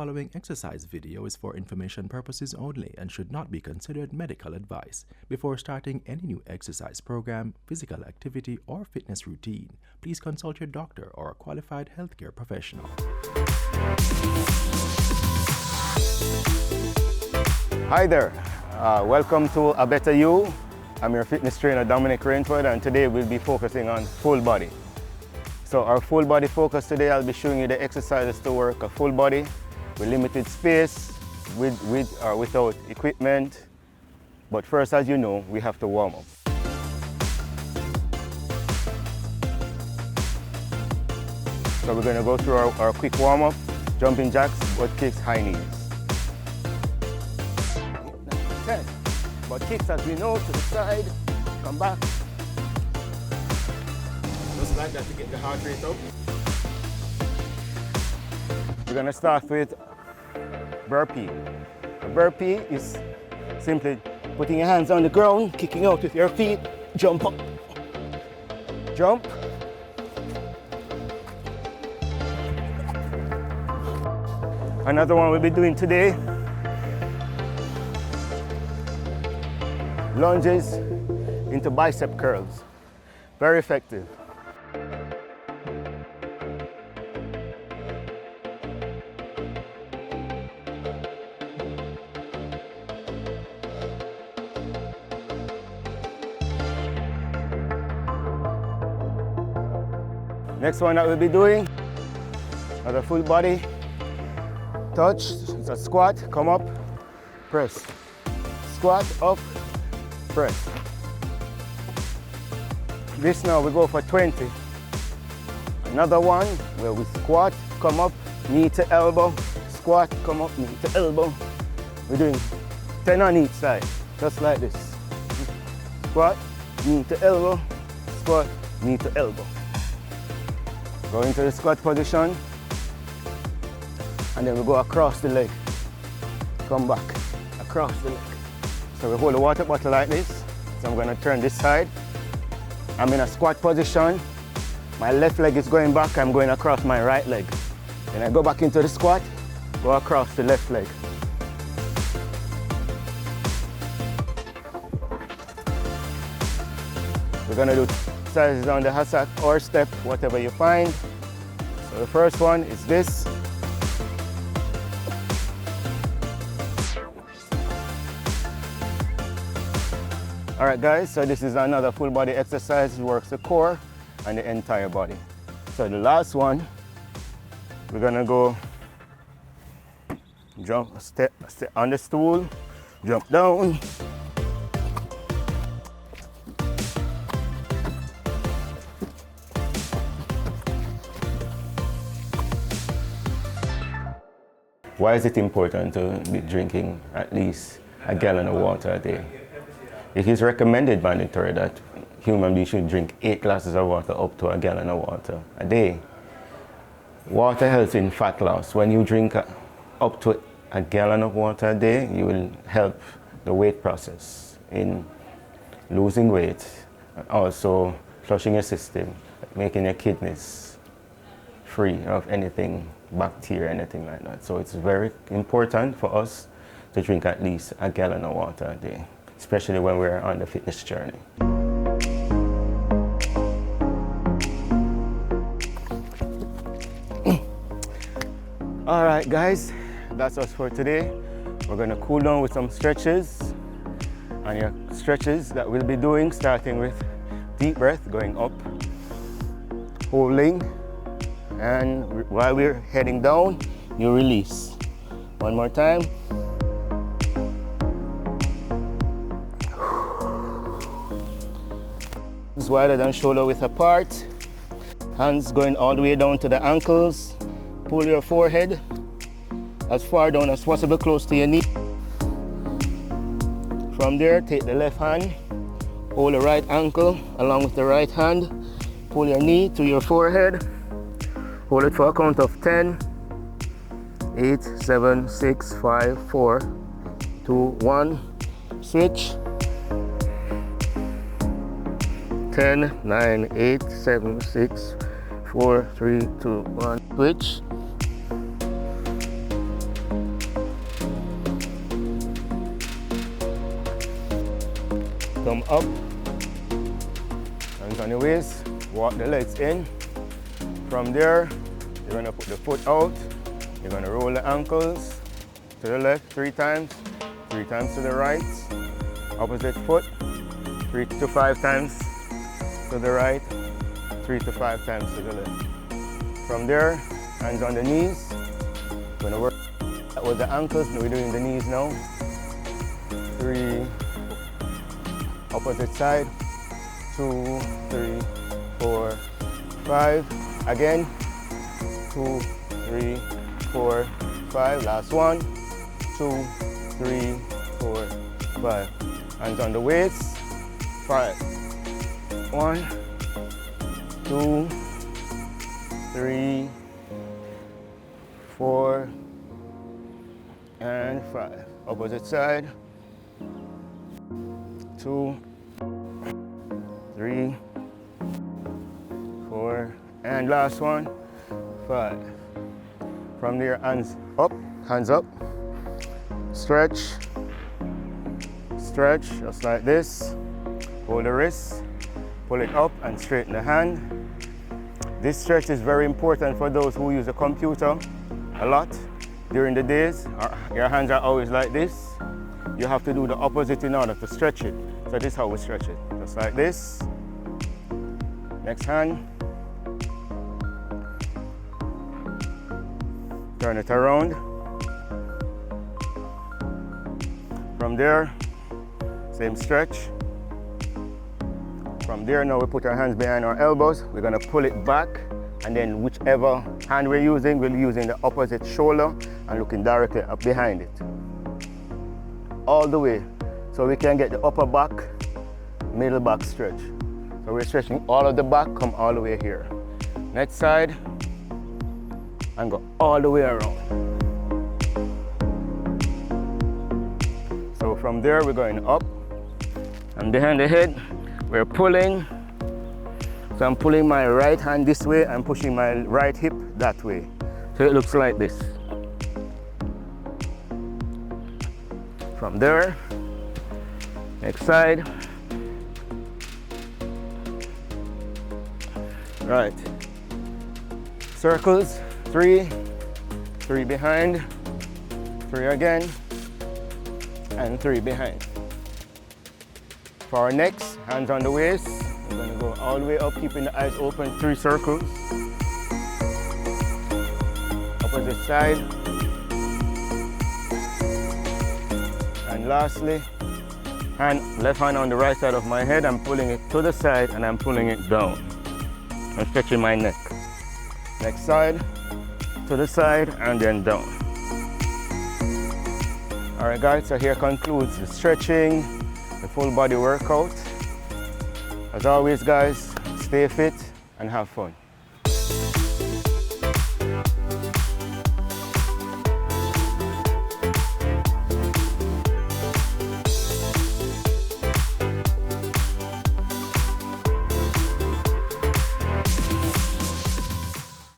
following exercise video is for information purposes only and should not be considered medical advice. Before starting any new exercise program, physical activity, or fitness routine, please consult your doctor or a qualified healthcare professional. Hi there, welcome to A Better You. I'm your fitness trainer Dominic Rainford, and today we'll be focusing on full body. So our full body focus today, I'll be showing you the exercises to work a full body with limited space, with or without equipment. But first, as you know, we have to warm up. So we're going to go through our quick warm up, jumping jacks, butt kicks, high knees. 10. Butt kicks, as we know, to the side, come back. Just like that to get the heart rate up. We're going to start with burpee. A burpee is simply putting your hands on the ground, kicking out with your feet, jump up, jump. Another one we'll be doing today, lunges into bicep curls. Very effective. Next one that we'll be doing, another full body touch. It's a squat, come up, press. Squat, up, press. This now we go for 20. Another one where we squat, come up, knee to elbow, squat, come up, knee to elbow. We're doing 10 on each side, just like this. Squat, knee to elbow, squat, knee to elbow. Go into the squat position, and then we go across the leg. Come back, across the leg. So we hold the water bottle like this. So I'm gonna turn this side. I'm in a squat position. My left leg is going back, I'm going across my right leg. Then I go back into the squat, go across the left leg. We're gonna do exercises on the hassock or step, whatever you find. So the first one is this. All right guys, so this is another full body exercise. It works the core and the entire body. So the last one, we're gonna go jump, step on the stool, jump down. Why is it important to be drinking at least a gallon of water a day? It is recommended mandatory that human beings should drink 8 glasses of water up to a gallon of water a day. Water helps in fat loss. When you drink up to a gallon of water a day, you will help the weight process in losing weight, and also flushing your system, making your kidneys free of anything, bacteria, anything like that. So it's very important for us to drink at least a gallon of water a day, especially when we're on the fitness journey. All right guys, that's us for today. We're gonna cool down with some stretches. And your stretches that we'll be doing, starting with deep breath, going up, holding, and while we're heading down, you release. One more time. Wider than shoulder width apart. Hands going all the way down to the ankles. Pull your forehead as far down as possible, close to your knee. From there, take the left hand, hold the right ankle along with the right hand. Pull your knee to your forehead. Hold it for a count of 10. 8, 7, 6, 5, 4, 2, 1. Switch. 10, 9, 8, 7, 6, 4, 3, 2, 1. Switch. Thumb up, hands on the waist, walk the legs in. From there, you're gonna put the foot out. You're gonna roll the ankles to the left 3 times to the right. Opposite foot, 3 to 5 times to the right, 3 to 5 times to the left. From there, hands on the knees. Gonna work with the ankles, we're doing the knees now. 3, opposite side, 2, 3, 4, 5. Again, 2, 3, 4, 5. Last one, 2, 3, 4, 5. Hands on the waist, 5. 1, 2, 3, 4, and 5. Opposite side, 2, 3, 4, and last one, 5. From there, hands up, stretch, just like this. Hold the wrist, pull it up and straighten the hand. This stretch is very important for those who use a computer a lot during the days. Your hands are always like this. You have to do the opposite in order to stretch it. So this is how we stretch it, just like this. Next hand. Turn it around. From there, same stretch. From there, now we put our hands behind our elbows. We're gonna pull it back, and then whichever hand we're using the opposite shoulder and looking directly up behind it. All the way, so we can get the upper back, middle back stretch. So we're stretching all of the back, come all the way here. Next side, and go all the way around. So from there, we're going up, and behind the head, we're pulling. So I'm pulling my right hand this way and pushing my right hip that way. So it looks like this. From there, next side. Right. Circles, 3, 3 behind, 3 again, and 3 behind. For our necks, hands on the waist. We're gonna go all the way up, keeping the eyes open, 3 circles. Opposite side. And lastly, left hand on the right side of my head, I'm pulling it to the side and I'm pulling it down. I'm stretching my neck. Next side, to the side, and then down. All right, guys, so here concludes the stretching, the full body workout. As always, guys, stay fit and have fun.